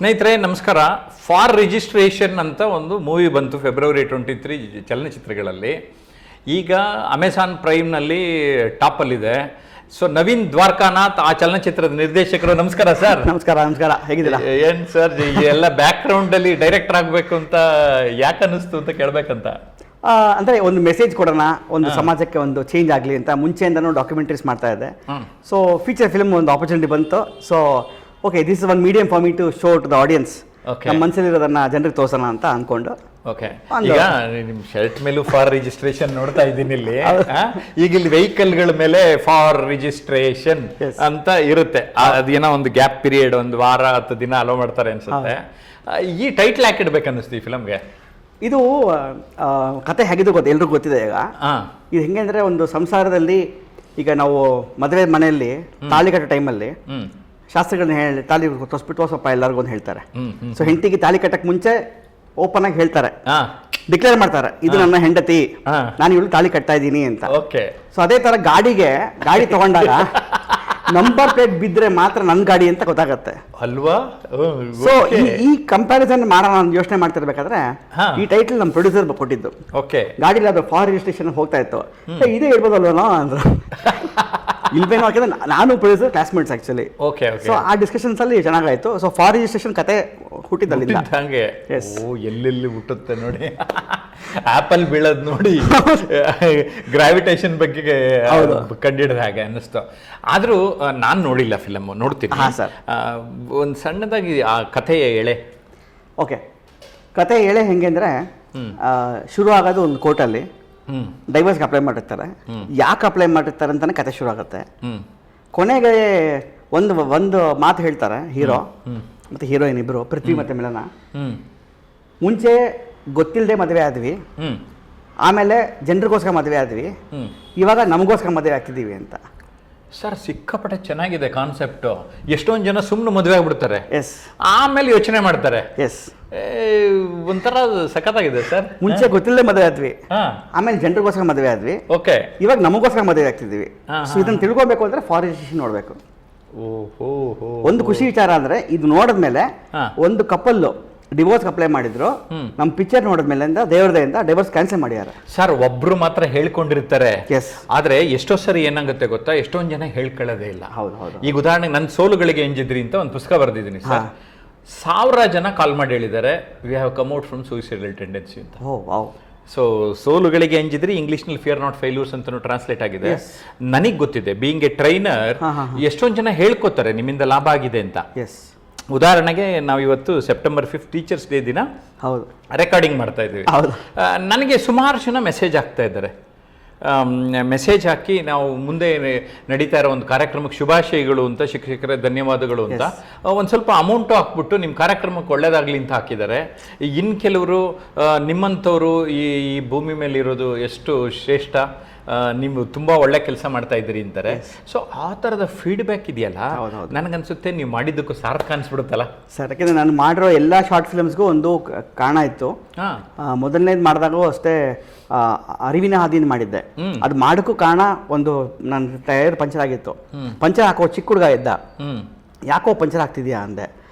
ಸ್ನೇಹಿತರೆ ನಮಸ್ಕಾರ. For registration ಅಂತ ಒಂದು ಮೂವಿ ಬಂತು ಫೆಬ್ರವರಿ 23 ಚಲನಚಿತ್ರಗಳಲ್ಲಿ. ಈಗ ಅಮೆಜಾನ್ ಪ್ರೈಮ್ನಲ್ಲಿ ಟಾಪಲ್ಲಿದೆ. ಸೊ ನವೀನ್ ದ್ವಾರಕಾನಾಥ್ ಆ ಚಲನಚಿತ್ರದ ನಿರ್ದೇಶಕರು. ನಮಸ್ಕಾರ ಸರ್. ನಮಸ್ಕಾರ. ಹೇಗಿದ್ದೀರಾ? ಏನು ಸರ್ ಎಲ್ಲ ಬ್ಯಾಕ್ ಗ್ರೌಂಡಲ್ಲಿ ಡೈರೆಕ್ಟರ್ ಆಗಬೇಕು ಅಂತ ಯಾಕೆ ಅನ್ನಿಸ್ತು ಅಂತ ಕೇಳಬೇಕಂತ. ಅಂದರೆ ಒಂದು ಮೆಸೇಜ್ ಕೊಡೋಣ, ಒಂದು ಸಮಾಜಕ್ಕೆ ಒಂದು ಚೇಂಜ್ ಆಗಲಿ ಅಂತ ಮುಂಚೆಯಿಂದನೂ ಡಾಕ್ಯುಮೆಂಟ್ರೀಸ್ ಮಾಡ್ತಾ ಇದ್ದೆ. ಸೊ ಫೀಚರ್ ಫಿಲ್ಮ್ ಒಂದು ಆಪರ್ಚುನಿಟಿ ಬಂತು. So okay, this is one medium for me to show to the audience. ನಮ್ಮ ಮನಸ್ಸಲ್ಲಿರೋದನ್ನ ಜನರಿಗೆ ತೋರ್ಸೋಣ ಅಂತ ಅನ್ಕೊಂಡು. ಓಕೆ, ಈಗ ನಿಮ್ಮ ಶರ್ಟ್ ಮೇಲೂ ಫಾರ್ ರಿಜಿಸ್ಟ್ರೇಷನ್ ನೋಡ್ತಾ ಇದ್ದೀನಿ ಇಲ್ಲಿ. ಈಗ ಇಲ್ಲಿ ವೆಹಿಕಲ್ಗಳ ಮೇಲೆ ಫಾರ್ ರಿಜಿಸ್ಟ್ರೇಷನ್ ಅಂತ ಇರುತ್ತೆ. ಅದೇನೋ ಒಂದು ಗ್ಯಾಪ್ ಪೀರಿಯಡ್, ಒಂದು ವಾರ 10 ದಿನ ಅಲೋ ಮಾಡ್ತಾರೆ ಅನ್ಸುತ್ತೆ. ಈ ಟೈಟ್ಲ್ ಯಾಕೆ ಇಡ್ಬೇಕು ಅನ್ನಿಸ್ತು ಈ ಫಿಲಮ್ಗೆ? ಇದು ಕತೆ ಹೇಗಿದ್ದು ಗೊತ್ತು, ಎಲ್ರಿಗೂ ಗೊತ್ತಿದೆ. ಈಗ ಇದು ಹೆಂಗೆ ಅಂದರೆ, ಒಂದು ಸಂಸಾರದಲ್ಲಿ ಈಗ ನಾವು ಮದುವೆ ಮನೆಯಲ್ಲಿ ತಾಳಿ ಕಟ್ಟೋ ಟೈಮಲ್ಲಿ ಶಾಸ್ತ್ರಗಳನ್ನ ಹೇಳಿ ತಾಳಿ ತೋರ್ಸ್ಬಿಟ್ಟು ಎಲ್ಲರಿಗೂ ಒಂದು ಹೇಳ್ತಾರೆ. ಸೊ ಹೆಂಡತಿಗೆ ತಾಳಿ ಕಟ್ಟಕ್ಕೆ ಮುಂಚೆ ಓಪನ್ ಆಗಿ ಹೇಳ್ತಾರೆ, ಡಿಕ್ಲೇರ್ ಮಾಡ್ತಾರೆ, ಇದು ನನ್ನ ಹೆಂಡತಿ, ನಾನು ಇವಳು ತಾಳಿ ಕಟ್ತಾ ಇದ್ದೀನಿ ಅಂತ. ಸೊ ಅದೇ ತರ ಗಾಡಿ ತಗೊಂಡಾಗ ನಂಬರ್ ಪ್ಲೇಟ್ ಬಿದ್ರೆ ಮಾತ್ರ ನನ್ನ ಗಾಡಿ ಅಂತ ಗೊತ್ತಾಗತ್ತೆ ಅಲ್ವಾ? ಸೊ ಈ ಕಂಪ್ಯಾರಿಸನ್ ಮಾಡೋಣ ಯೋಚನೆ ಮಾಡ್ತಿರ್ಬೇಕಾದ್ರೆ ಈ ಟೈಟಲ್ ನಮ್ಮ ಪ್ರೊಡ್ಯೂಸರ್ ಕೊಟ್ಟಿದ್ದು. ಗಾಡಿ ಅದು ಫಾರ್ ರಿಜಿಸ್ಟ್ರೇಷನ್ ಹೋಗ್ತಾ ಇತ್ತು, ಇದೇ ಇರ್ಬೋದಲ್ವನೋ ಅಂದ್ರು. ಇಲ್ವೇನೋ, ಯಾಕಂದ್ರೆ ನಾನು ಪ್ರೊಡ್ಯೂಸರ್ ಕ್ಲಾಸ್ಮೇಟ್ಸ್ ಆಕ್ಚುಲಿ. ಸೊ ಆ ಡಿಸ್ಕಷನ್ಸ್ ಅಲ್ಲಿ ಚೆನ್ನಾಗಾಯ್ತು. ಸೊ ಫಾರ್ ರಿಜಿಸ್ಟ್ರೇಷನ್ ಕತೆ ಹುಟ್ಟಿದ್ದಲ್ಲಿಂದ ಹಂಗೆ ಎಲ್ಲೆಲ್ಲಿ ಹುಟ್ಟುತ್ತೆ ನೋಡಿ. ಆಪಲ್ ಬೀಳೋದು ನೋಡಿ ಗ್ರಾವಿಟೇಷನ್ ಬಗ್ಗೆ ಕಂಡಿಡಿದ ಹಾಗೆ ಅನ್ನಿಸ್ತು. ಆದ್ರೂ ನಾನು ನೋಡಿಲ್ಲ ಫಿಲಮ್, ನೋಡ್ತೀನಿ. ಒಂದು ಸಣ್ಣದಾಗಿ ಆ ಕಥೆಯ ಎಳೆ. ಓಕೆ, ಕತೆ ಎಳೆ ಹೆಂಗೆ ಅಂದ್ರೆ, ಶುರು ಆಗೋದು ಒಂದು ಕೋರ್ಟಲ್ಲಿ ಡೈವರ್ಸ್ಗೆ ಅಪ್ಲೈ ಮಾಡಿರ್ತಾರೆ. ಯಾಕೆ ಅಪ್ಲೈ ಮಾಡಿರ್ತಾರೆ ಅಂತಾನೆ ಕತೆ ಶುರು ಆಗುತ್ತೆ. ಕೊನೆಗೆ ಒಂದು ಮಾತು ಹೇಳ್ತಾರೆ ಹೀರೋ ಮತ್ತೆ ಹೀರೋಯಿನ್ ಇಬ್ರು, ಪೃಥ್ವಿ ಮತ್ತೆ ಮಿಲನ. ಮುಂಚೆ ಗೊತ್ತಿಲ್ಲದೆ ಮದುವೆ ಆದ್ವಿ, ಆಮೇಲೆ ಜನರಿಗೋಸ್ಕರ ಮದುವೆ ಆದ್ವಿ, ಇವಾಗ ನಮಗೋಸ್ಕರ ಮದುವೆ ಆಗ್ತಿದ್ದೀವಿ ಅಂತ. ಸರ್ ಸಿಕ್ಕಾಪಟ್ಟೆ ಚೆನ್ನಾಗಿದೆ ಕಾನ್ಸೆಪ್ಟು. ಎಷ್ಟೊಂದು ಜನ ಸುಮ್ಮನೆ ಮದುವೆ ಆಗ್ಬಿಡ್ತಾರೆ, ಆಮೇಲೆ ಯೋಚನೆ ಮಾಡ್ತಾರೆ. ಒಂಥರ ಸಖತ್ತಾಗಿದೆ ಸರ್. ಮುಂಚೆ ಗೊತ್ತಿಲ್ಲದೆ ಮದುವೆ ಆದ್ವಿ, ಆಮೇಲೆ ಜನರಿಗೋಸ್ಕರ ಮದುವೆ ಆದ್ವಿ, ಇವಾಗ ನಮಗೋಸ್ಕರ ಮದುವೆ ಆಗ್ತಿದ್ದೀವಿ. ಸೊ ಇದನ್ನ ತಿಳ್ಕೊಬೇಕು ಅಂದ್ರೆ ಫಾರ್ ರಿಜಿಸ್ಟ್ರೇಷನ್ ನೋಡ್ಬೇಕು. ಒಂದು ಖುಷಿ ವಿಚಾರ ಅಂದ್ರೆ, ಇದು ನೋಡಿದ್ಮೇಲೆ ಒಂದು ಕಪಲ್ ಡಿವೋರ್ಸ್ ಅಪ್ಲೈ ಮಾಡಿದ್ರು, ನಮ್ಮ ಪಿಕ್ಚರ್ ನೋಡಿದ್ಮೇಲೆ ದೇವ್ರದೆಯಿಂದ ಡಿವೋರ್ಸ್ ಕ್ಯಾನ್ಸಲ್ ಮಾಡ್ಯಾರ. ಸರ್ ಒಬ್ರು ಮಾತ್ರ ಹೇಳ್ಕೊಂಡಿರ್ತಾರೆ, ಆದ್ರೆ ಎಷ್ಟೋ ಸರಿ ಏನಾಗುತ್ತೆ ಗೊತ್ತಾ, ಎಷ್ಟೊಂದು ಜನ ಹೇಳ್ಕೊಳ್ಳೋದೇ ಇಲ್ಲ. ಈಗ ಉದಾಹರಣೆಗೆ ನನ್ನ ಸೋಲುಗಳಿಗೆ ಎಂಜಿದ್ರಿ ಅಂತ ಒಂದು ಪುಸ್ತಕ ಬರೆದಿದ್ದೀನಿ ಸರ್. 1000 ಜನ ಕಾಲ್ ಮಾಡಿ ಹೇಳಿದ್ದಾರೆ, we have come out from suicidal tendency ಅಂತ. ಸೊ ಸೋಲುಗಳಿಗೆ ಎಂಜಿದ್ರಿ ಇಂಗ್ಲಿಷ್ನಲ್ಲಿ ಫಿಯರ್ ನಾಟ್ ಫೇಲ್ಯೂರ್ಸ್ ಅಂತ ಟ್ರಾನ್ಸ್ಲೇಟ್ ಆಗಿದೆ. ನನಗೆ ಗೊತ್ತಿದೆ, ಬೀಯಿಂಗ್ ಎ ಟ್ರೈನರ್, ಎಷ್ಟೊಂದು ಜನ ಹೇಳ್ಕೊತಾರೆ ನಿಮ್ಮಿಂದ ಲಾಭ ಆಗಿದೆ ಅಂತ. ಉದಾಹರಣೆಗೆ ನಾವು ಇವತ್ತು ಸೆಪ್ಟೆಂಬರ್ 5 ಟೀಚರ್ಸ್ ಡೇ ದಿನ ರೆಕಾರ್ಡಿಂಗ್ ಮಾಡ್ತಾ ಇದ್ದೀವಿ. ನನಗೆ ಸುಮಾರು ಜನ ಮೆಸೇಜ್ ಆಗ್ತಾ ಇದ್ದಾರೆ. ಮೆಸೇಜ್ ಹಾಕಿ ನಾವು ಮುಂದೆ ನಡೀತಾ ಇರೋ ಒಂದು ಕಾರ್ಯಕ್ರಮಕ್ಕೆ ಶುಭಾಶಯಗಳು ಅಂತ, ಶಿಕ್ಷಕರ ಧನ್ಯವಾದಗಳು ಅಂತ ಒಂದು ಸ್ವಲ್ಪ ಅಮೌಂಟು ಹಾಕ್ಬಿಟ್ಟು ನಿಮ್ಮ ಕಾರ್ಯಕ್ರಮಕ್ಕೆ ಒಳ್ಳೇದಾಗಲಿ ಅಂತ ಹಾಕಿದ್ದಾರೆ. ಇನ್ನು ಕೆಲವರು ನಿಮ್ಮಂಥವ್ರು ಈ ಭೂಮಿ ಮೇಲೆ ಇರೋದು ಎಷ್ಟು ಶ್ರೇಷ್ಠ, ನೀವು ತುಂಬ ಒಳ್ಳೆ ಕೆಲಸ ಮಾಡ್ತಾ ಇದ್ದೀರಿ ಅಂತಾರೆ. ಸೊ ಆ ಥರದ ಫೀಡ್ಬ್ಯಾಕ್ ಇದೆಯಲ್ಲ, ನನಗನ್ಸುತ್ತೆ ನೀವು ಮಾಡಿದ್ದಕ್ಕೂ ಸಾರ್ಥಕ ಅನ್ಸ್ಬಿಡುತ್ತಲ್ಲ ಸರ್. ಯಾಕೆಂದರೆ ನಾನು ಮಾಡಿರೋ ಎಲ್ಲ ಶಾರ್ಟ್ ಫಿಲ್ಮ್ಸ್ಗೂ ಒಂದು ಕಾರಣ ಇತ್ತು. ಮೊದಲನೇದು ಮಾಡಿದಾಗೂ ಅಷ್ಟೇ ಅರಿವಿನ ಹಾದಿಯಿಂದ ಮಾಡಿದ್ದೆ. ಅದು ಮಾಡೋಕ್ಕೂ ಕಾರಣ, ಒಂದು ನನ್ನ ಟೈರ್ ಪಂಚರ್ ಆಗಿತ್ತು. ಪಂಚರ್ ಹಾಕೋ ಚಿಕ್ಕ ಹುಡುಗ ಇದ್ದ, ಯಾಕೋ ಪಂಚರ್ ಆಗ್ತಿದ್ಯಾ ಅಂದೆ.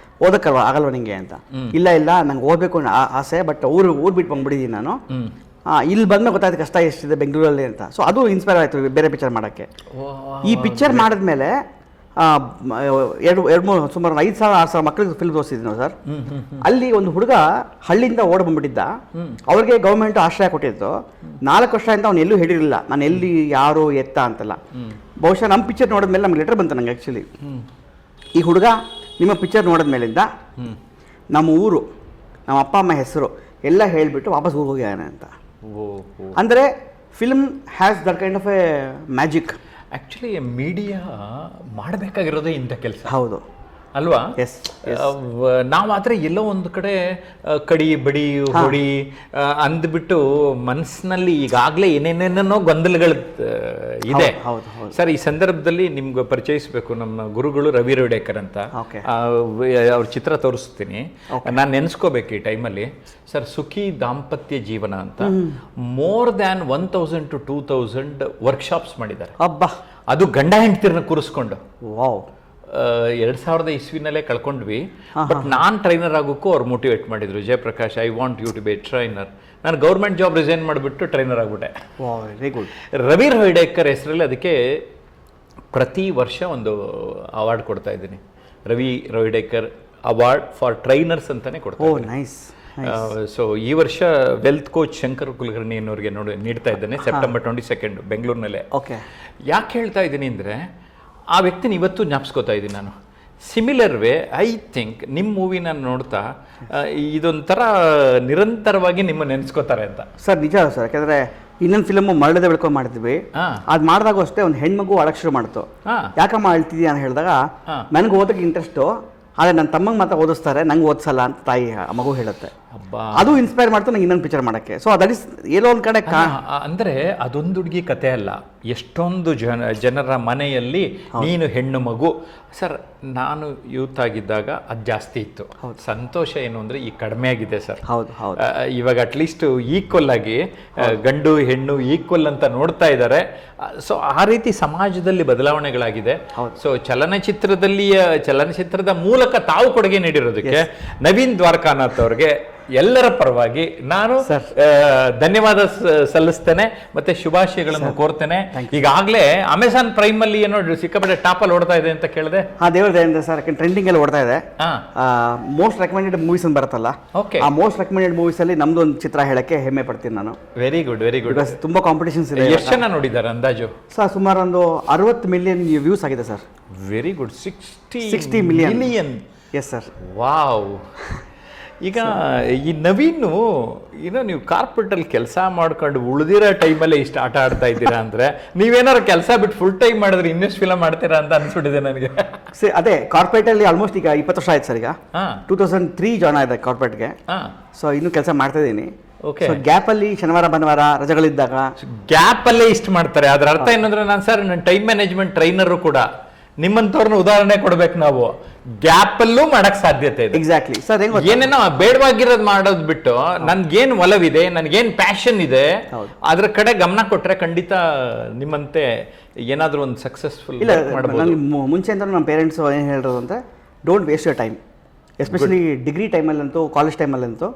ಓದಕ್ಕಲ್ವ ಆಗಲ್ವ ನಿಂಗೆ ಅಂತ. ಇಲ್ಲ ನಂಗೆ ಓದಬೇಕು ಆಸೆ, ಬಟ್ ಊರು ಬಿಟ್ಟು ಬಂದ್ಬಿಟ್ಟಿದ್ದೀನಿ ನಾನು. ಇಲ್ಲಿ ಬಂದ್ಮೇಲೆ ಗೊತ್ತಾಯ್ತು ಕಷ್ಟ ಎಷ್ಟಿದೆ ಬೆಂಗಳೂರಲ್ಲಿ ಅಂತ. ಸೊ ಅದು ಇನ್ಸ್ಪೈರ್ ಆಯಿತು ಬೇರೆ ಪಿಕ್ಚರ್ ಮಾಡೋಕ್ಕೆ. ಈ ಪಿಕ್ಚರ್ ಮಾಡಿದ್ಮೇಲೆ ಸುಮಾರು 5,000-6,000 ಮಕ್ಕಳಿಗೆ ಫಿಲ್ಮ್ ತೋರಿಸಿದ್ವಿ ನಾವು ಸರ್. ಅಲ್ಲಿ ಒಂದು ಹುಡುಗ ಹಳ್ಳಿಯಿಂದ ಓಡ್ ಬಂದ್ಬಿಟ್ಟಿದ್ದ. ಅವ್ರಿಗೆ ಗೌರ್ಮೆಂಟ್ ಆಶ್ರಯ ಕೊಟ್ಟಿತ್ತು. 4 ವರ್ಷದಿಂದ ಅವ್ನು ಎಲ್ಲೂ ಹೇಳಿರಲಿಲ್ಲ ನಾನು ಎಲ್ಲಿ ಯಾರು ಎತ್ತ ಅಂತೆಲ್ಲ. ಬಹುಶಃ ನಮ್ಮ ಪಿಕ್ಚರ್ ನೋಡಿದ್ಮೇಲೆ ನಮ್ಗೆ ಲೆಟರ್ ಬಂತು ನಂಗೆ ಆ್ಯಕ್ಚುಲಿ. ಈ ಹುಡುಗ ನಿಮ್ಮ ಪಿಕ್ಚರ್ ನೋಡಿದ್ಮೇಲಿಂದ ನಮ್ಮ ಊರು, ನಮ್ಮ ಅಪ್ಪ ಅಮ್ಮ ಹೆಸರು ಎಲ್ಲ ಹೇಳಿಬಿಟ್ಟು ವಾಪಸ್ ಊರಿಗೆ ಹೋಗ್ಯಾನೆ ಅಂತ. ಅಂದರೆ film has that kind of a magic. Actually media ಮಾಡಬೇಕಾಗಿರೋದೇ ಇಂಥ ಕೆಲಸ. ಹೌದು ಅಲ್ವಾ? ನಾವು ಆದರೆ ಎಲ್ಲೋ ಒಂದು ಕಡೆ ಕಡಿ ಬಡಿ ಹೊಡಿ ಅಂದ್ಬಿಟ್ಟು ಮನಸ್ಸಿನಲ್ಲಿ ಈಗಾಗಲೇ ಏನೇನೇನೋ ಗೊಂದಲಗಳು ಇದೆ ಸರ್. ಈ ಸಂದರ್ಭದಲ್ಲಿ ನಿಮ್ಗೆ ಪರಿಚಯಿಸಬೇಕು, ನಮ್ಮ ಗುರುಗಳು ರವಿ ರೋಡೇಕರ್ ಅಂತ. ಅವ್ರ ಚಿತ್ರ ತೋರಿಸ್ತೀನಿ, ನಾನು ನೆನೆಸ್ಕೋಬೇಕು ಈ ಟೈಮಲ್ಲಿ ಸರ್. ಸುಖಿ ದಾಂಪತ್ಯ ಜೀವನ ಅಂತ ಮೋರ್ ದ್ಯಾನ್ 1,000 to 2,000 ವರ್ಕ್ಶಾಪ್ಸ್ ಮಾಡಿದ್ದಾರೆ. ಅದು ಗಂಡ ಹೆಂಡತಿರನ್ನ ಕೂರಿಸ್ಕೊಂಡು. 2000 ಇಸ್ವಿನಲ್ಲೇ ಕಳ್ಕೊಂಡ್ವಿ. ಬಟ್ ನಾನ್ ಟ್ರೈನರ್ ಆಗೋಕ್ಕೂ ಅವ್ರು ಮೋಟಿವೇಟ್ ಮಾಡಿದ್ರು, Jayaprakash I want you to be trainer. ನಾನು ಗೌರ್ಮೆಂಟ್ ಜಾಬ್ ರಿಸೈನ್ ಮಾಡಿಬಿಟ್ಟು ಟ್ರೈನರ್ ಆಗ್ಬಿಟ್ಟೆ. Very good. ರವಿ ರೋಹಿಡೇಕರ್ ಹೆಸರಲ್ಲಿ ಅದಕ್ಕೆ ಪ್ರತಿ ವರ್ಷ ಒಂದು ಅವಾರ್ಡ್ ಕೊಡ್ತಾ ಇದ್ದೀನಿ, Ravi Rohidekar award for trainers ಅಂತಾನೆ ಕೊಡ್ತಾ ಇದ್ದೀನಿ. ನೈಸ್. ಸೊ ಈ ವರ್ಷ ವೆಲ್ತ್ ಕೋಚ್ ಶಂಕರ್ ಕುಲಕರ್ಣಿ ಅನ್ನೋರಿಗೆ ನೀಡ್ತಾ ಇದ್ದೇನೆ ಸೆಪ್ಟೆಂಬರ್ 22 ಬೆಂಗಳೂರಿನಲ್ಲೇ. ಓಕೆ. ಯಾಕೆ ಹೇಳ್ತಾ ಇದ್ದೀನಿ ಅಂದರೆ ಆ ವ್ಯಕ್ತಿನ ಇವತ್ತು ಜ್ಞಾಪಿಸ್ಕೋತಾ ಇದ್ದೀನಿ ನಾನು. ಸಿಮಿಲರ್ ವೇ ಐ ಥಿಂಕ್ ನಿಮ್ಮ ಮೂವಿನ ನೋಡ್ತಾ ಇದೊಂಥರ ನಿರಂತರವಾಗಿ ನಿಮ್ಮ ನೆನೆಸ್ಕೋತಾರೆ ಅಂತ. ಸರ್ ನಿಜ ಸರ್, ಯಾಕಂದರೆ ಇನ್ನೊಂದು ಫಿಲಮು ಮರಳದೆ ಬೆಳ್ಕೊಂಡು ಮಾಡ್ತಿದ್ವಿ. ಅದು ಮಾಡಿದಾಗ ಅಷ್ಟೇ ಒಂದು ಹೆಣ್ಮಗು ಅಳಕ್ಕೆ ಶುರು ಮಾಡ್ತು. ಯಾಕಮ್ಮ ಅಳ್ತಿದ್ಯಾ ಅಂತ ಹೇಳಿದಾಗ ನನಗೆ ಓದೋಕ್ಕೆ ಇಂಟ್ರೆಸ್ಟು, ಆದರೆ ನನ್ನ ತಮ್ಮಂಗೆ ಮಾತ್ರ ಓದಿಸ್ತಾರೆ, ನಂಗೆ ಓದಿಸಲ್ಲ ಅಂತ ತಾಯಿ ಮಗು ಹೇಳುತ್ತೆ. ಅದು ಇನ್ಸ್ಪೈರ್ ಮಾಡ್ತು ನಂಗೆ ಇನ್ನೊಂದು ಪಿಕ್ಚರ್ ಮಾಡೋಕ್ಕೆ. ಸೊ ದಟ್ ಇಸ್ ಏನೋ ಒಂದು ಕಡೆ ಅಂದರೆ ಅದೊಂದು ಹುಡುಗಿ ಕತೆ ಅಲ್ಲ, ಎಷ್ಟೊಂದು ಜನರ ಮನೆಯಲ್ಲಿ ನೀನು ಹೆಣ್ಣು ಮಗು. ಸರ್ ನಾನು ಯೂತ್ ಆಗಿದ್ದಾಗ ಅದು ಜಾಸ್ತಿ ಇತ್ತು. ಸಂತೋಷ ಏನು ಅಂದರೆ ಈಗ ಕಡಿಮೆ ಆಗಿದೆ ಸರ್. ಹೌದು ಹೌದು. ಇವಾಗ ಅಟ್ಲೀಸ್ಟ್ ಈಕ್ವಲ್ ಆಗಿ ಗಂಡು ಹೆಣ್ಣು ಈಕ್ವಲ್ ಅಂತ ನೋಡ್ತಾ ಇದ್ದಾರೆ. ಸೊ ಆ ರೀತಿ ಸಮಾಜದಲ್ಲಿ ಬದಲಾವಣೆಗಳಾಗಿದೆ. ಸೊ ಚಲನಚಿತ್ರದ ಮೂಲಕ ತಾವು ಕೊಡುಗೆ ನೀಡಿರೋದಕ್ಕೆ ನವೀನ್ ದ್ವಾರಕಾನಾಥ್ ಅವ್ರಿಗೆ ಎಲ್ಲರ ಪರವಾಗಿ ನಾನು ಧನ್ಯವಾದ ಸಲ್ಲಿಸ್ತೇನೆ ಮತ್ತೆ ಶುಭಾಶಯಗಳನ್ನು ಕೋರ್ತೇನೆ. ಈಗಾಗಲೇ ಅಮೆಜಾನ್ ಪ್ರೈಮ್ ಅಲ್ಲಿ ಏನೋ ಸಿಕ್ಕಾಪಟ್ಟೆ ಟಾಪಲ್ಲಿ ಓಡ್ತಾ ಇದೆ ಅಂತ ಕೇಳಿದೆ. ದೇವ್ರ ದಯೆಯಿಂದ ಸರ್, ಟ್ರೆಂಡಿಂಗ್ ಅಲ್ಲಿ ಓಡ್ತಾ ಇದೆ. ಮೋಸ್ಟ್ ರೆಕಮೆಂಡೆಡ್ ಮೂವೀಸ್ ಅಂತ ಬರುತ್ತಲ್ಲ, ಆ ಮೋಸ್ಟ್ ರೆಕಮೆಂಡೆಡ್ ಮೂವೀಸ್ ಅಲ್ಲಿ ನಮ್ದು ಒಂದು ಚಿತ್ರ ಹೇಳಕ್ಕೆ ಹೆಮ್ಮೆ ಪಡ್ತೀನಿ ನಾನು. Very good very good. ತುಂಬಾ ಕಾಂಪಿಟೇಷನ್ಸ್ ಇದೆ. ಎಷ್ಟು ಜನ ನೋಡಿದ್ದಾರೆ ಅಂದಾಜು? ಸರ್ ಸುಮಾರು ಒಂದು 60 ಮಿಲಿಯನ್ ವ್ಯೂಸ್ ಆಗಿದೆ sir. Very good. 60 million. Yes sir. Wow. ಈಗ ಈ ನವೀನು ನೀವು ಕಾರ್ಪೊರೇಟಲ್ಲಿ ಕೆಲಸ ಮಾಡ್ಕೊಂಡು ಉಳಿದಿರೋ ಟೈಮಲ್ಲೇ ಇಷ್ಟು ಆಟ ಆಡ್ತಾ ಇದ್ದೀರಾ ಅಂದರೆ ನೀವೇನಾದ್ರು ಕೆಲಸ ಬಿಟ್ಟು ಫುಲ್ ಟೈಮ್ ಮಾಡಿದ್ರೆ ಇನ್ನೆಷ್ಟು ಫಿಲಮ್ ಮಾಡ್ತೀರಾ ಅಂತ ಅನ್ಸ್ಬಿಟ್ಟಿದೆ ನನಗೆ. ಅದೇ ಕಾರ್ಪೊರೇಟಲ್ಲಿ ಆಲ್ಮೋಸ್ಟ್ ಈಗ 20 ವರ್ಷ ಆಯ್ತು ಸರ್. ಈಗ 2003 ಜಾಯ್ನ್ ಆಗಿದೆ ಕಾರ್ಪೊರೇಟ್ಗೆ. ಸೊ ಇನ್ನೂ ಕೆಲಸ ಮಾಡ್ತಾ ಇದ್ದೀನಿ. ಓಕೆ. ಗ್ಯಾಪಲ್ಲಿ ಶನಿವಾರ ಭಾನುವಾರ ರಜೆಗಳಿದ್ದಾಗ ಗ್ಯಾಪಲ್ಲೇ ಇಷ್ಟು ಮಾಡ್ತಾರೆ. ಅದರ ಅರ್ಥ ಏನಂದ್ರೆ ನಾನು ಸರ್ ನನ್ನ ಟೈಮ್ ಮ್ಯಾನೇಜ್ಮೆಂಟ್ ಟ್ರೈನರು ಕೂಡ ನಿಮ್ಮಂತವ್ರನ್ನ ಉದಾಹರಣೆ ಕೊಡ್ಬೇಕು. ನಾವು ಗ್ಯಾಪಲ್ಲೂ ಮಾಡಕ್ ಸಾಧ್ಯತೆ ಇದೆ. Exactly sir. ಏನೇನೋ ಬೇಡವಾಗಿರೋದು ಮಾಡೋದು ಬಿಟ್ಟು ನನ್ಗೇನ್ ಒಲವಿದೆ, ನನ್ಗೇನ್ ಪ್ಯಾಷನ್ ಇದೆ ಅದ್ರ ಕಡೆ ಗಮನ ಕೊಟ್ರೆ ಖಂಡಿತ ನಿಮ್ಮಂತೆ ಏನಾದ್ರೂ ಒಂದು ಸಕ್ಸಸ್ಫುಲ್ ಇಲ್ಲ. ಮುಂಚೆಯಿಂದ ನಮ್ಮ ಪೇರೆಂಟ್ಸ್ ಏನು ಹೇಳಿರೋದು ಅಂತ, don't waste your time, especially degree ಟೈಮಲ್ಲಂತೂ ಕಾಲೇಜ್ ಟೈಮಲ್ಲಂತೂ.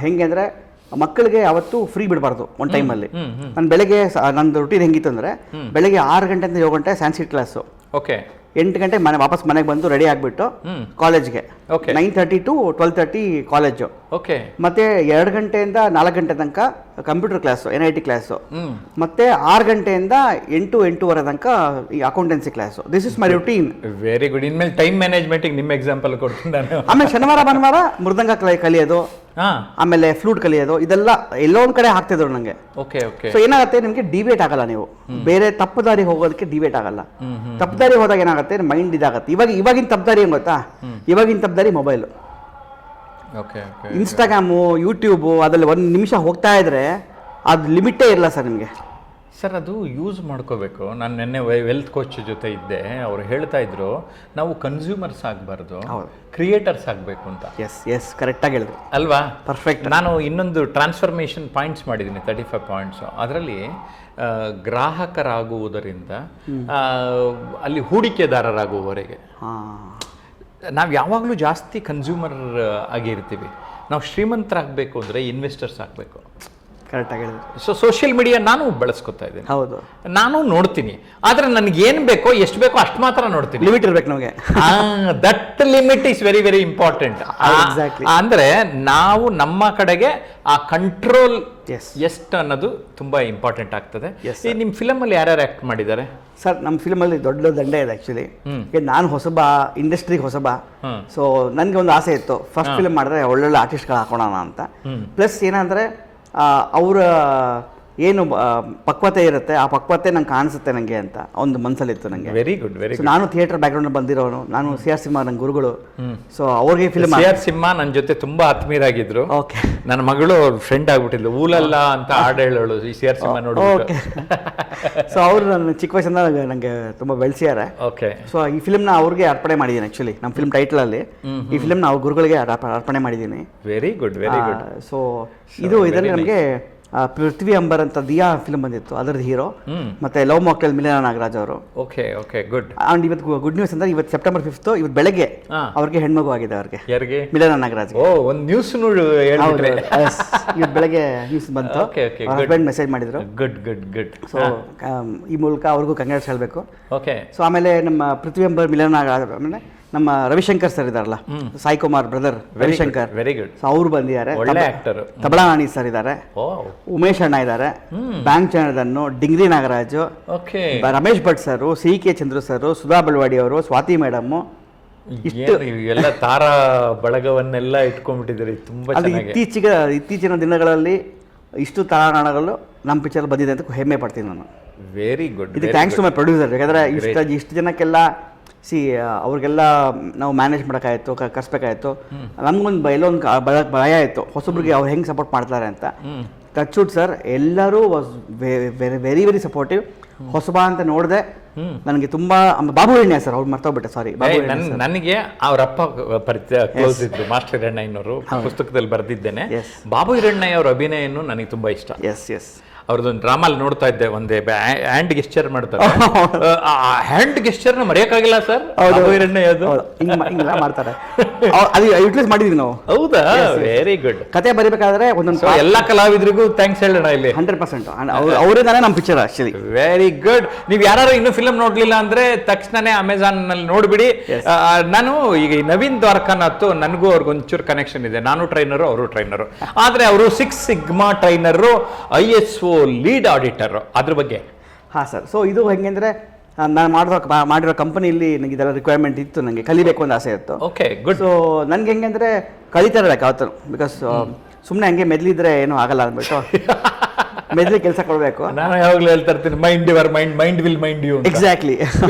ಹೆಂಗೆ ಅಂದರೆ ಮಕ್ಕಳಿಗೆ ಅವತ್ತು ಫ್ರೀ ಬಿಡಬಾರ್ದು ಒಂದು ಟೈಮಲ್ಲಿ. ನಾನು ಬೆಳಗ್ಗೆ ನಂದು ರುಟೀನ್ ಹೆಂಗಿತ್ತು ಅಂದರೆ ಬೆಳಗ್ಗೆ 6 ಗಂಟೆಯಿಂದ 7 ಗಂಟೆ ಸ್ಯಾನ್ಸ್ಕ್ರಿಟ್ ಕ್ಲಾಸು. ಓಕೆ. 8 ಗಂಟೆ ವಾಪಸ್ ಮನೆಗೆ ಬಂದು ರೆಡಿ ಆಗಿಬಿಟ್ಟು ಕಾಲೇಜ್ಗೆ. 9:30 to 12:30 ಕಾಲೇಜು. ಓಕೆ. ಮತ್ತೆ 2 ಗಂಟೆಯಿಂದ 4 ಗಂಟೆ ತನಕ ಕಂಪ್ಯೂಟರ್ ಕ್ಲಾಸು, NIT ಕ್ಲಾಸು. ಮತ್ತೆ 6 ಗಂಟೆಯಿಂದ 8-8:30 ತನಕ ಈ accountancy class. This is my routine. Very good. ಇನ್ಮೇಲೆ ಟೈಮ್ ಮ್ಯಾನೇಜ್ಮೆಂಟಿಗೆ ನಿಮ್ಮ ಎಕ್ಸಾಂಪಲ್ ಕೊಡ್ತೀನಿ ನಾನು. ಆಮೇಲೆ ಶನಿವಾರ ಭಾನುವಾರ ಮೃದಂಗ ಕಲಿಯೋದು, ಆಮೇಲೆ ಫ್ಲೂಟ್ ಕಲಿಯೋದು, ಇದೆಲ್ಲ ಎಲ್ಲೋ ಒಂದ್ ಕಡೆ ಹಾಕ್ತಿದ್ರು ನನಗೆ. Okay okay. ಸೊ ಏನಾಗುತ್ತೆ, ನಿಮಗೆ ಡಿಬೇಟ್ ಆಗಲ್ಲ, ನೀವು ಬೇರೆ ತಪ್ಪು ದಾರಿ ಹೋಗೋದಕ್ಕೆ ಡಿಬೇಟ್ ಆಗಲ್ಲ. ತಪ್ಪು ದಾರಿ ಹೋದಾಗ ಏನಾಗುತ್ತೆ, ಮೈಂಡ್ ಇದಾಗತ್ತೆ. ಇವಾಗಿನ ತಪ್ಪು ದಾರಿ ಏನ್ ಗೊತ್ತಾ, ಇವಾಗಿನ ತಪ್ಪು ದಾರಿ ಮೊಬೈಲು, ಇನ್ಸ್ಟಾಗ್ರಾಮು, ಯೂಟ್ಯೂಬು, ಅದ್ರಲ್ಲಿ 1 ನಿಮಿಷ ಹೋಗ್ತಾ ಇದ್ರೆ ಅದು ಲಿಮಿಟೇ ಇರಲ್ಲ ಸರ್ ನಿಮಗೆ. ಸರ್ ಅದು ಯೂಸ್ ಮಾಡ್ಕೋಬೇಕು. ನಾನು ನಿನ್ನೆ ವೆಲ್ತ್ ಕೋಚ್ ಜೊತೆ ಇದ್ದೆ, ಅವ್ರು ಹೇಳ್ತಾ ಇದ್ರು ನಾವು ಕನ್ಸ್ಯೂಮರ್ಸ್ ಆಗಬಾರ್ದು, ಕ್ರಿಯೇಟರ್ಸ್ ಆಗಬೇಕು ಅಂತ. ಎಸ್ ಕರೆಕ್ಟಾಗಿ ಹೇಳಿದ್ರು ಅಲ್ವಾ? ಪರ್ಫೆಕ್ಟ್. ನಾನು ಇನ್ನೊಂದು ಟ್ರಾನ್ಸ್ಫಾರ್ಮೇಷನ್ ಪಾಯಿಂಟ್ಸ್ ಮಾಡಿದ್ದೀನಿ, 35 ಪಾಯಿಂಟ್ಸು. ಅದರಲ್ಲಿ ಗ್ರಾಹಕರಾಗುವುದರಿಂದ ಅಲ್ಲಿ ಹೂಡಿಕೆದಾರರಾಗುವವರೆಗೆ ನಾವು ಯಾವಾಗಲೂ ಜಾಸ್ತಿ ಕನ್ಸ್ಯೂಮರ್ ಆಗಿರ್ತೀವಿ. ನಾವು ಶ್ರೀಮಂತರಾಗಬೇಕು ಅಂದರೆ ಇನ್ವೆಸ್ಟರ್ಸ್ ಆಗಬೇಕು. ಕರೆಕ್ಟಾಗಿ ಹೇಳಿದ್ರು. ಸೊ ಸೋಷಿಯಲ್ ಮೀಡಿಯಾ ನಾನು ಬಳಸ್ಕೊತಾ ಇದ್ದೀನಿ. ಹೌದು, ನಾನು ನೋಡ್ತೀನಿ. ಆದರೆ ನನಗೇನು ಬೇಕೋ ಎಷ್ಟು ಬೇಕೋ ಅಷ್ಟು ಮಾತ್ರ ನೋಡ್ತೀನಿ. ಲಿಮಿಟ್ ಇರ್ಬೇಕು ನಮಗೆ. That limit is very very important. ಅಂದರೆ ನಾವು ನಮ್ಮ ಕಡೆಗೆ ಆ ಕಂಟ್ರೋಲ್ ಎಷ್ಟು ಅನ್ನೋದು ತುಂಬ ಇಂಪಾರ್ಟೆಂಟ್ ಆಗ್ತದೆ. ಈ ನಿಮ್ಮ ಫಿಲಮಲ್ಲಿ ಯಾರ್ಯಾರು ಆ್ಯಕ್ಟ್ ಮಾಡಿದ್ದಾರೆ ಸರ್? ನಮ್ಮ ಫಿಲಮಲ್ಲಿ ದೊಡ್ಡ ದಂಡೆ ಇದೆ ಆ್ಯಕ್ಚುಲಿ. ನಾನು ಹೊಸಬ, ಇಂಡಸ್ಟ್ರಿಗೆ ಹೊಸಬ. ಸೊ ನನಗೆ ಒಂದು ಆಸೆ ಇತ್ತು, ಫಸ್ಟ್ ಫಿಲಮ್ ಮಾಡಿದ್ರೆ ಒಳ್ಳೊಳ್ಳೆ ಆರ್ಟಿಸ್ಟ್ಗಳು ಹಾಕೋಣ ಅಂತ. ಪ್ಲಸ್ ಏನಂದರೆ ಅವರ ಏನು ಪಕ್ವತೆ ಇರುತ್ತೆ, ಆ ಪಕ್ವತೆ ನಂಗೆ ಕಾಣಿಸುತ್ತೆ ನನಗೆ ಅಂತ ಒಂದು ಮನಸ್ಸಲ್ಲಿತ್ತು ನನಗೆ. Very good very good. ನಾನು ಥಿಯೇಟರ್ ಬ್ಯಾಕ್ಗ್ರೌಂಡ್ ಬಂದಿರೋನು. ನಾನು CR ಸಿಂಹ ನನ್ನ ಗುರುಗಳು. ಸೊ ಅವ್ರಿಗೆ ಫಿಲ್ಮ್ CR ಸಿಂಹ ನನ್ನ ಜೊತೆ ತುಂಬಾ ಆತ್ಮೀಯರಾಗಿದ್ರು. ಓಕೆ. ನನ್ನ ಮಗಳು ಫ್ರೆಂಡ್ ಆಗ್ಬಿಟ್ಟಿದ್ಲು, ಊಲಲ್ಲ ಅಂತ ಹಾಡು ಹೇಳೋಳು ಈ CR ಸಿಂಹ ನೋಡಿ. ಓಕೆ. ಸೊ ಅವರು ನನ್ನ ಚಿಕ್ಕ ವಯಸ್ಸಿಂದ ನನಗೆ ತುಂಬ ಬೆಳೆಸಿದ್ದಾರೆ. ಓಕೆ. ಸೊ ಈ ಫಿಲ್ಮ್ನ ಅವ್ರಿಗೆ ಅರ್ಪಣೆ ಮಾಡಿದ್ದೀನಿ. ಆ್ಯಕ್ಚುಲಿ ನಮ್ಮ ಫಿಲ್ಮ್ ಟೈಟಲಲ್ಲಿ ಈ ಫಿಲ್ಮ್ನ ಅವ್ರ ಗುರುಗಳಿಗೆ ಅರ್ಪಣೆ ಮಾಡಿದ್ದೀನಿ. Very good very good. So ಇದರಲ್ಲಿ ನಮಗೆ ಪೃಥ್ವಿ ಅಂಬರ್ ಅಂತ ದಿಯಾ ಫಿಲ್ಮ್ ಬಂದಿತ್ತು, ಅದರದ್ದು ಹೀರೋ. ಮತ್ತೆ ಲವ್ ಮಾಕ್ಟೇಲ್ ಮಿಲನ ನಾಗರಾಜ್ ಅವರು. Okay okay good. ಅಂಡ್ ಇವತ್ತು ಗುಡ್ ನ್ಯೂಸ್ ಅಂದ್ರೆ ಇವತ್ತು ಸೆಪ್ಟೆಂಬರ್ 5 ಇವತ್ತು ಬೆಳಗ್ಗೆ ಅವ್ರಿಗೆ ಹೆಣ್ಮಗು ಆಗಿದೆ. ಅವ್ರಿಗೆ ಯಾರಿಗೆ? ಮಿಲನ ನಾಗರಾಜ್. ಓ, ಒಂದು ನ್ಯೂಸ್ ಹೇಳ್ಬಿಟ್ರೆ. ಇವತ್ತು ಬೆಳಗ್ಗೆ ನ್ಯೂಸ್ ಬಂತು. ಹಸ್ಬೆಂಡ್ ಮೆಸೇಜ್ ಮಾಡಿದ್ರು. Good good good. ಸೊ ಈ ಮೂಲಕ ಅವ್ರಿಗೂ ಕಂಗ್ರಾಟ್ಸ್ ಹೇಳಬೇಕು. ಓಕೆ. ಸೊ ಆಮೇಲೆ ನಮ್ಮ ಪೃಥ್ವಿ ಅಂಬರ್ ಮಿಲನ ನಾಗರಾಜ್, ಆಮೇಲೆ ನಮ್ಮ ರವಿಶಂಕರ್ ಸರ್ ಇದಾರಲ್ಲ, Sai Kumar brother Ravishankar, very good. So ಅವ್ರು ಬಂದಿದ್ದಾರೆ. ಒಳ್ಳೆ ಆಕ್ಟರ್. ತಬಲಾ ನಾಣಿ ಸರ್ ಇದ್ದಾರೆ, ಉಮೇಶ್ ಅಣ್ಣ ಇದ್ದಾರೆ, ಬ್ಯಾಂಕ್ ಚಂದ್ರನ್ನು, Dingri Nagaraju, Ramesh Bhat sir, CK Chandru sir, Sudha Balwadi ಅವರು, ಸ್ವಾತಿ ಮೇಡಮ್, ಇಷ್ಟು ಎಲ್ಲ ತಾರಾ ಬಳಗವನ್ನೆಲ್ಲ ಇಟ್ಕೊಂಡ್ಬಿಟ್ಟಿದ್ದೀರಿ. ತುಂಬಾ ಅದು ಇತ್ತೀಚಿನ ದಿನಗಳಲ್ಲಿ ಇಷ್ಟು ತಾರಾಗಣಗಳು ನಮ್ಮ ಪಿಕ್ಚರ್ ಬಂದಿದೆ ಅಂತ ಹೆಮ್ಮೆ ಪಡ್ತೀನಿ ನಾನು. Very good. ಇದು ಥ್ಯಾಂಕ್ಸ್ ಟು ಮೈ ಪ್ರೊಡ್ಯೂಸರ್. ಯಾಕಂದ್ರೆ ಇಷ್ಟು ಜನಕ್ಕೆಲ್ಲ ಅವ್ರಿಗೆಲ್ಲ ನಾವು ಮ್ಯಾನೇಜ್ ಮಾಡೋಕ್ಕಾಯ್ತು, ಕರ್ಸ್ಬೇಕಾಯ್ತು. ನಮ್ಗೊಂದು ಎಲ್ಲೊಂದು ಭಯ ಆಯಿತು ಹೊಸಬ್ರಿಗೆ ಅವ್ರು ಹೆಂಗೆ ಸಪೋರ್ಟ್ ಮಾಡ್ತಾರೆ ಅಂತ. ಟಚ್ವುಡ್ ಸರ್ ಎಲ್ಲರೂ ವಾಸ್ ವೆರಿ ವೆರಿ ಸಪೋರ್ಟಿವ್. ಹೊಸಬ ಅಂತ ನೋಡಿದೆ, ನನಗೆ ತುಂಬಾ. ಬಾಬು ಹಿರಣ್ಯ ಸರ್, ಅವ್ರು ಮರ್ತೋಗ್ಬಿಟ್ಟೆ, ಸಾರಿ. ನನಗೆ ಅವರಪ್ಪ ಪರಿಚಯ ಕ್ಲೋಸ್ ಇದ್ರು, ಮಾಸ್ಟರ್ ಹಿರಣ್ಣಯ್ಯನವರು, ಪುಸ್ತಕದಲ್ಲಿ ಬರೆದಿದ್ದೇನೆ. ಬಾಬು ಹಿರಣ್ಣಯ್ಯ ಅವರ ಅಭಿನಯನ್ನು ನನಗೆ ತುಂಬಾ ಇಷ್ಟ. Yes yes. ಅವ್ರದ್ದೊಂದು ಡ್ರಾಮಲ್ಲಿ ನೋಡ್ತಾ ಇದ್ದೆ, ಒಂದೇ ಹ್ಯಾಂಡ್ ಗೆಸ್ಚರ್ ಮಾಡ್ತಾರೆ. ಹ್ಯಾಂಡ್ ಗೆಸ್ಚರ್ನ ಮರೆಯೋಕ್ಕಾಗಿಲ್ಲ ಸರ್. ಹಿಂಗೆಲ್ಲ ಮಾಡ್ತಾರೆ, ಅದು ಯೂಟಿಲೈಸ್ ಮಾಡಿದ್ವಿ ನಾವು. ಹೌದಾ? Very good. ಕತೆ ಬರೀಬೇಕಾದ್ರೆ ಒಂದೊಂದು ಎಲ್ಲ ಕಲಾವಿದರಿಗೂ ಥ್ಯಾಂಕ್ಸ್ ಹೇಳೋಣ ಇಲ್ಲಿ. 100% ಅವರಿಂದಾನೇ ನಮ್ಮ ಪಿಕ್ಚರ್ ಆಕ್ಚುಲಿ. Very good. ನೀವು ಯಾರು ಇನ್ನೂ ಫಿಲ್ಮ್ ನೋಡ್ಲಿಲ್ಲ ಅಂದ್ರೆ ತಕ್ಷಣನೇ ಅಮೆಝಾನ್ ನಲ್ಲಿ ನೋಡ್ಬಿಡಿ. ನಾನು ಈಗ ನವೀನ್ ದ್ವಾರಕಾನಾಥ್, ನನಗೂ ಅವ್ರಿಗೊಂಚೂರು ಕನೆಕ್ಷನ್ ಇದೆ. ನಾನು ಟ್ರೈನರು, ಅವರು ಟ್ರೈನರು. ಆದ್ರೆ ಅವರು 6 sigma trainer, ISO lead auditor. ಅದ್ರ ಬಗ್ಗೆ. ಹಾಂ ಸರ್. ಸೊ ಇದು ಹೆಂಗೆಂದ್ರೆ ನಾನು ಮಾಡಿರೋ ಕಂಪನಿಯಲ್ಲಿ ನನಗೆ ಇದೆಲ್ಲ ರಿಕ್ವೈರ್ಮೆಂಟ್ ಇತ್ತು, ನನಗೆ ಕಲಿಬೇಕು ಅಂತ ಆಸೆ ಇತ್ತು. Okay good. ಸೊ ನನಗೆ ಹೆಂಗೆಂದ್ರೆ ಕಲಿತಾ ಇರಬೇಕು ಯಾವತ್ತು, ಬಿಕಾಸ್ ಸುಮ್ಮನೆ ಹಂಗೆ ಮೆದ್ಲಿದ್ರೆ ಏನೂ ಆಗಲ್ಲ ಅಂದ್ಬಿಟ್ಟು ಮೆದ್ಲಿ ಕೆಲಸ ಕೊಡಬೇಕು. ನಾನು ಯಾವಾಗಲೂ ಹೇಳ್ತಾ ಇರ್ತೀನಿ, mind your mind, mind will mind you. Exactly.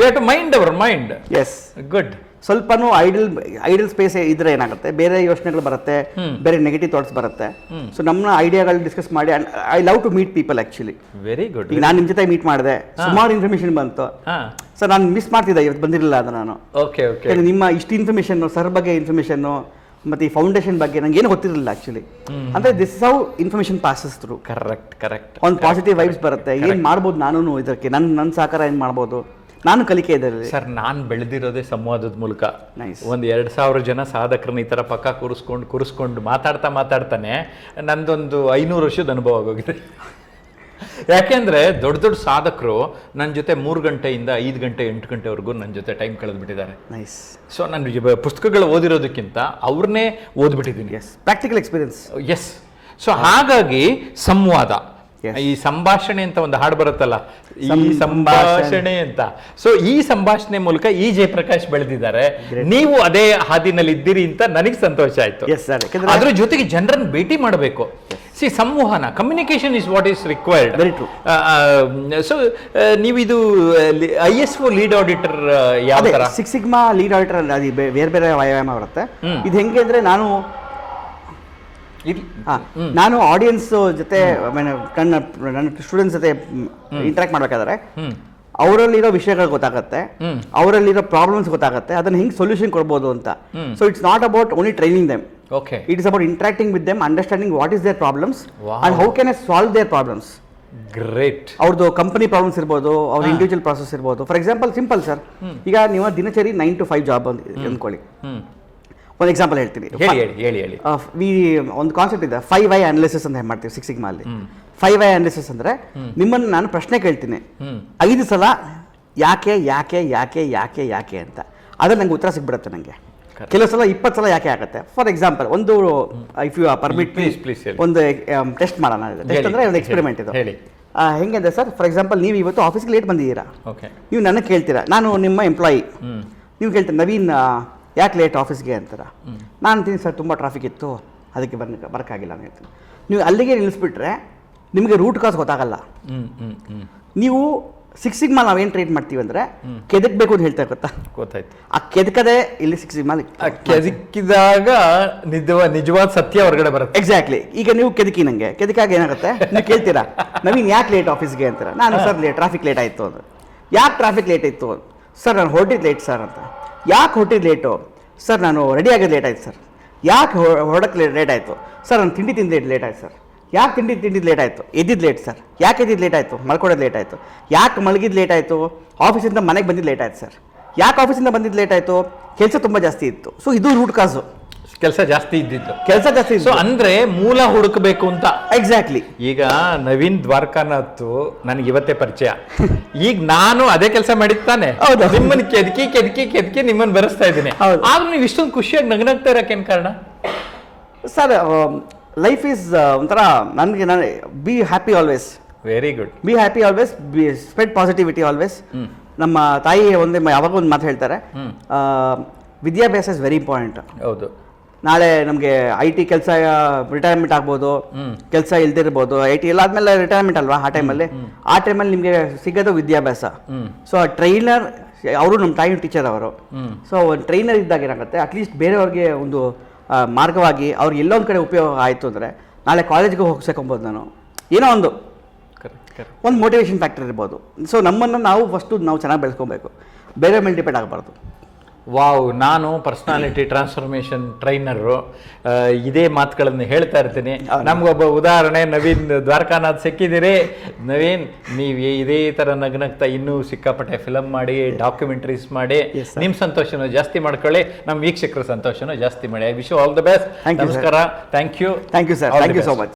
Mind our mind. Yes, good. ಸ್ವಲ್ಪನೂ ಐಡಲ್ ಸ್ಪೇಸ್ ಇದ್ರೆ ಏನಾಗುತ್ತೆ, ಬೇರೆ ಯೋಚನೆಗಳು ಬರುತ್ತೆ, ಬೇರೆ ನೆಗೆಟಿವ್ ಥಾಟ್ಸ್ ಬರುತ್ತೆ. ಸೊ ನಮ್ಮ ಐಡಿಯಾಗಳು ಡಿಸ್ಕಸ್ ಮಾಡಿ, I love to meet people actually. Very good. ಈಗ ನಾನು ನಿಮ್ಮ ಜೊತೆ ಮೀಟ್ ಮಾಡಿದೆ, ಸುಮಾರು ಇನ್ಫಾರ್ಮೇಶನ್ ಬಂತು. ಸೊ ನಾನು ಮಿಸ್ ಮಾಡ್ತಿದ್ದೆ, ಇವತ್ತು ಬಂದಿರಲಿಲ್ಲ ಅದು ನಾನು. Okay okay. ನಿಮ್ಮ ಇಷ್ಟು ಇನ್ಫಾರ್ಮೇಷನ್, ಸರ್ ಬಗ್ಗೆ ಇನ್ಫಾರ್ಮೇಷನ್, ಮತ್ತೆ ಈ ಫೌಂಡೇಶನ್ ಬಗ್ಗೆ ನಂಗೆ ಏನು ಗೊತ್ತಿರಲಿಲ್ಲ ಆಕ್ಚುಲಿ. ಅಂದ್ರೆ this how information passes through. Correct correct. ಒಂದು ಪಾಸಿಟಿವ್ ವೈಬ್ಸ್ ಬರುತ್ತೆ. ಏನು ಮಾಡ್ಬೋದು ನಾನು ಇದಕ್ಕೆ, ನನ್ನ ಸಹಕಾರ ಏನು ಮಾಡ್ಬೋದು, ನಾನು ಕಲಿಕೆ ಇದರಲ್ಲಿ. ಸರ್, ನಾನು ಬೆಳೆದಿರೋದೇ ಸಂವಾದದ ಮೂಲಕ. ಒಂದು 2000 ಜನ ಸಾಧಕರನ್ನ ಈ ಥರ ಪಕ್ಕ ಕೂರಿಸ್ಕೊಂಡು ಮಾತಾಡ್ತಾನೆ ನಂದೊಂದು 500 ವರ್ಷದ ಅನುಭವ ಆಗೋಗಿದೆ. ಯಾಕೆಂದ್ರೆ ದೊಡ್ಡ ದೊಡ್ಡ ಸಾಧಕರು ನನ್ನ ಜೊತೆ 3 ಗಂಟೆಯಿಂದ 5 ಗಂಟೆ 8 ಗಂಟೆವರೆಗೂ ನನ್ನ ಜೊತೆ ಟೈಮ್ ಕಳೆದ್ಬಿಟ್ಟಿದ್ದಾರೆ. ನೈಸ್. ಸೊ ನಾನು ಪುಸ್ತಕಗಳು ಓದಿರೋದಕ್ಕಿಂತ ಅವ್ರನ್ನೇ ಓದ್ಬಿಟ್ಟಿದ್ದೀನಿ. Yes, practical experience. Yes. So ಹಾಗಾಗಿ ಸಂವಾದ, ಈ ಸಂಭಾಷಣೆ ಅಂತ ಒಂದು ಹಾಡು ಬರುತ್ತಲ್ಲ, ಈ ಸಂಭಾಷಣೆ ಅಂತ. ಸೊ ಈ ಸಂಭಾಷಣೆ ಮೂಲಕ ಜಯಪ್ರಕಾಶ್ ಬೆಳೆದಿದ್ದಾರೆ. ನೀವು ಅದೇ ಹಾದಿನಲ್ಲಿ ಇದ್ದೀರಿ ಅಂತ ನನಗೆ ಸಂತೋಷ ಆಯ್ತು. ಅದ್ರ ಜೊತೆಗೆ ಜನರನ್ನು ಭೇಟಿ ಮಾಡಬೇಕು. ಸಂವಹನ, communication is what is required. Very true. So ನೀವು ಇದು ISO ಲೀಡ್ ಆಡಿಟರ್ ಯಾವ ತರ? 6 ಸಿಗ್ಮಾ ಲೀಡ್ ಆಡಿಟರ್ ಅದು ಬೇರೆ ಬೇರೆ ವ್ಯಾಯಾಮ ಬರುತ್ತೆ. ಇದು ಹೆಂಗೆ ಅಂದ್ರೆ ನಾನು ಆಡಿಯನ್ಸ್ ಜೊತೆ ನನ್ನ ಸ್ಟೂಡೆಂಟ್ಸ್ ಜೊತೆ ಇಂಟ್ರಾಕ್ಟ್ ಮಾಡ್ಬೇಕಾದ್ರೆ ಅವರಲ್ಲಿರೋ ವಿಷಯಗಳು ಗೊತ್ತಾಗುತ್ತೆ, ಅವರಲ್ಲಿರೋ ಪ್ರಾಬ್ಲಮ್ಸ್ ಗೊತ್ತಾಗುತ್ತೆ, ಅದನ್ನ ಹೆಂಗೆ ಸೊಲ್ಯೂಷನ್ ಕೊಡ್ಬೋದು ಅಂತ. So it's not about only training them. Okay. It is about interacting with them, understanding what is their problems. Wow. And how can I solve their problems. Great. ಅವ್ರದ್ದು company problems ಇರ್ಬೋದು, ಅವ್ರ individual process ಇರ್ಬೋದು. For example, simple sir, ಈಗ ನೀವು ದಿನಚರಿ 9 to 5 job ಅಂದ್ಕೊಳ್ಳಿ. ಒಂದು example ಹೇಳ್ತೀನಿ. ಒಂದು ಕಾನ್ಸೆಪ್ಟ್ ಇದೆ, 5 I ಅನಾಲಿಸಿಸ್ ಅಂತ ಮಾಡ್ತೀವಿ 6 ಸಿಗ್ಮಾ ಅಲ್ಲಿ. 5 I ಅನಾಲಿಸಿಸ್ ಅಂದ್ರೆ ನಿಮ್ಮನ್ನು ನಾನು ಪ್ರಶ್ನೆ ಕೇಳ್ತೀನಿ 5 ಸಲ ಯಾಕೆ ಯಾಕೆ ಯಾಕೆ ಯಾಕೆ ಯಾಕೆ ಅಂತ. ಅದ್ರಲ್ಲಿ ನಂಗೆ ಉತ್ತರ ಸಿಗ್ಬಿಡುತ್ತೆ. ನನಗೆ ಕೆಲವು ಸಲ 20 ಸಲ ಯಾಕೆ ಆಗುತ್ತೆ. ಫಾರ್ ಎಕ್ಸಾಂಪಲ್, ಒಂದು ಇಫ್ ಯು ಪರ್ಮಿಟ್ ಒಂದು ಟೆಸ್ಟ್ ಮಾಡೋಣ. ಟೆಸ್ಟ್ ಅಂದ್ರೆ ಒಂದು ಎಕ್ಸ್ಪೆರಿಮೆಂಟ್ ಇದು. ಹೆಂಗಂದ್ರೆ ಸರ್, ಫಾರ್ ಎಕ್ಸಾಂಪಲ್, ನೀವು ಇವತ್ತು ಆಫೀಸ್ಗೆ ಲೇಟ್ ಬಂದಿದ್ದೀರಾ, ನೀವು ನನಗೆ ಕೇಳ್ತೀರಾ, ನಾನು ನಿಮ್ಮ ಎಂಪ್ಲಾಯಿ, ನೀವು ಕೇಳ್ತೀರಾ ನವೀನ್ ಯಾಕೆ ಲೇಟ್ ಆಫೀಸ್ಗೆ ಅಂತಾರ. ನಾನು ಅಂತೀನಿ ಸರ್ ತುಂಬ ಟ್ರಾಫಿಕ್ ಇತ್ತು ಅದಕ್ಕೆ ಬರೋಕ್ಕಾಗಿಲ್ಲ ಅಂತ ಹೇಳ್ತೀನಿ. ನೀವು ಅಲ್ಲಿಗೆ ನಿಲ್ಲಿಸ್ಬಿಟ್ರೆ ನಿಮಗೆ ರೂಟ್ ಕಾಸ್ ಗೊತ್ತಾಗಲ್ಲ. ನೀವು 6 ಸಿಗ್ಮಾ ನಾವೇನು ಟ್ರೈನ್ ಮಾಡ್ತೀವಿ ಅಂದರೆ ಕೆದಕ್ಬೇಕು ಅಂತ ಹೇಳ್ತಾ ಗೊತ್ತಾಯ್ತು. ಆ ಕೆದಕದೆ ಇಲ್ಲಿ 6 ಸಿಗ್ಮಾ ಕೆದಕಿದಾಗ ನಿಜವಾದ ಸತ್ಯ ಹೊರಗಡೆ ಬರುತ್ತೆ. ಎಕ್ಸಾಕ್ಟ್ಲಿ. ಈಗ ನೀವು ಕೆದಕಿ ನಂಗೆ ಕೆದಕಾಗ ಏನಾಗುತ್ತೆ, ನೀವು ಕೇಳ್ತೀರಾ ನವೀನ್ ಯಾಕೆ ಲೇಟ್ ಆಫೀಸ್ಗೆ ಅಂತೀರ. ನಾನು ಸರ್ ಟ್ರಾಫಿಕ್ ಲೇಟ್ ಆಯಿತು ಅಂದ್ರೆ. ಯಾಕೆ ಟ್ರಾಫಿಕ್ ಲೇಟ್ ಇತ್ತು ಸರ್? ನಾನು ಹೊರಟಿದ್ದು ಲೇಟ್ ಸರ್ ಅಂತ. ಯಾಕೆ ಹೊರಟಿದ್ದು ಲೇಟು ಸರ್? ನಾನು ರೆಡಿ ಆಗೋದು ಲೇಟ್ ಆಯ್ತು ಸರ್. ಯಾಕೆ ಹೊರಡಕ್ಕೆ ಲೇಟ್ ಆಯಿತು ಸರ್? ನಾನು ತಿಂಡಿ ತಿಂದು ಲೇಟ್ ಆಯ್ತು ಸರ್. ಯಾಕೆ ತಿಂಡಿದ್ದು ಲೇಟ್ ಆಯಿತು, ಎದ್ದಿದ್ದು ಲೇಟ್ ಸರ್. ಯಾಕೆ ಎದ್ದಿದ್ದು ಲೇಟ್ ಆಯಿತು, ಮಲ್ಕೊಡೋದು ಲೇಟ್ ಆಯಿತು. ಯಾಕೆ ಮಲಗಿದ್ದು ಲೇಟ್ ಆಯಿತು, ಆಫೀಸಿಂದ ಮನೆಗೆ ಬಂದಿದ್ದು ಲೇಟ್ ಆಯಿತು ಸರ್. ಯಾಕೆ ಆಫೀಸಿಂದ ಬಂದಿದ್ದು ಲೇಟ್ ಆಯಿತು, ಕೆಲಸ ತುಂಬ ಜಾಸ್ತಿ ಇತ್ತು. ಸೊ ಇದು ರೂಟ್ ಕಾಸು, ಕೆಲಸ ಜಾಸ್ತಿ ಇದ್ದಿದ್ದು. ಸೊ ಅಂದ್ರೆ ಮೂಲ ಹುಡುಕಬೇಕು ಅಂತ. ಎಕ್ಸಾಕ್ಟ್ಲಿ. ಈಗ ನವೀನ್ ದ್ವಾರಕಾನಾಥ್ ನನಗೆ ಇವತ್ತೇ ಪರಿಚಯ. ಈಗ ನಾನು ಅದೇ ಕೆಲಸ ಮಾಡಿದ್ದಾನೆ, ನಿಮ್ಮನ್ನ ಕೆದಕಿ ನಿಮ್ಮನ್ನ ಬೆರೆಸ್ತಾ ಇದ್ದೀನಿ. ಆದ್ರೂ ನೀವು ಇಷ್ಟೊಂದು ಖುಷಿಯಾಗಿ ನಗ್ನಾಗ್ತಾ ಇರಕ್ಕೇನ್ ಕಾರಣ ಸರ್? ಲೈಫ್ ಈಸ್ ಒಂಥರ ನನಗೆ be happy always. Very good. Be happy always, B spread positivity always. ನಮ್ಮ ತಾಯಿ ಯಾವಾಗ ಒಂದು ಮಾತು ಹೇಳ್ತಾರೆ, ವಿದ್ಯಾಭ್ಯಾಸ ಇಸ್ ವೆರಿ ಇಂಪಾರ್ಟೆಂಟ್. ಹೌದು. ನಾಳೆ ನಮಗೆ IT ಕೆಲಸ ರಿಟೈರ್ಮೆಂಟ್ ಆಗ್ಬೋದು, ಕೆಲಸ ಇಲ್ದಿರ್ಬೋದು. IT ಎಲ್ಲ ಆದ್ಮೇಲೆ ರಿಟೈರ್ಮೆಂಟ್ ಅಲ್ವಾ, ಆ ಟೈಮಲ್ಲಿ ನಿಮಗೆ ಸಿಗೋದು ವಿದ್ಯಾಭ್ಯಾಸ. ಸೊ ಟ್ರೈನರ್ ಅವರು ನಮ್ಮ ತಾಯಿ ಟೀಚರ್ ಅವರು. ಸೊ ಒಂದು ಟ್ರೈನರ್ ಇದ್ದಾಗ ಏನಾಗುತ್ತೆ, ಅಟ್ಲೀಸ್ಟ್ ಬೇರೆಯವ್ರಿಗೆ ಒಂದು ಮಾರ್ಗವಾಗಿ ಅವ್ರಿಗೆ ಎಲ್ಲೊಂದು ಕಡೆ ಉಪಯೋಗ ಆಯಿತು ಅಂದರೆ ನಾಳೆ ಕಾಲೇಜ್ಗೆ ಹೋಗ್ಸಕೊಂಬೋದು. ನಾನು ಏನೋ ಒಂದು ಮೋಟಿವೇಶನ್ ಫ್ಯಾಕ್ಟರ್ ಇರ್ಬೋದು. ಸೊ ನಮ್ಮನ್ನು ನಾವು ಫಸ್ಟು ಚೆನ್ನಾಗಿ ಬೆಳೆಸ್ಕೊಬೇಕು, ಬೇರೆ ಮೇಲೆ ಡಿಪೆಂಡ್ ಆಗಬಾರ್ದು. ವಾವ್, ನಾನು ಪರ್ಸನಾಲಿಟಿ ಟ್ರಾನ್ಸ್ಫಾರ್ಮೇಷನ್ ಟ್ರೈನರು, ಇದೇ ಮಾತುಗಳನ್ನು ಹೇಳ್ತಾ ಇರ್ತೀನಿ. ನಮಗೊಬ್ಬ ಉದಾಹರಣೆ ನವೀನ್ ದ್ವಾರಕಾನಾಥ್ ಸಿಕ್ಕಿದ್ದೀರಿ. ನವೀನ್, ನೀವು ಇದೇ ಥರ ನಗ್ನಗ್ತಾ ಇನ್ನೂ ಸಿಕ್ಕಾಪಟ್ಟೆ ಫಿಲಮ್ ಮಾಡಿ, ಡಾಕ್ಯುಮೆಂಟ್ರೀಸ್ ಮಾಡಿ, ನಿಮ್ಮ ಸಂತೋಷನೂ ಜಾಸ್ತಿ ಮಾಡ್ಕೊಳ್ಳಿ, ನಮ್ಮ ವೀಕ್ಷಕರ ಸಂತೋಷನೂ ಜಾಸ್ತಿ ಮಾಡಿ. I wish you all the best. ನಮಸ್ಕಾರ. Thank you sir. Thank you so much.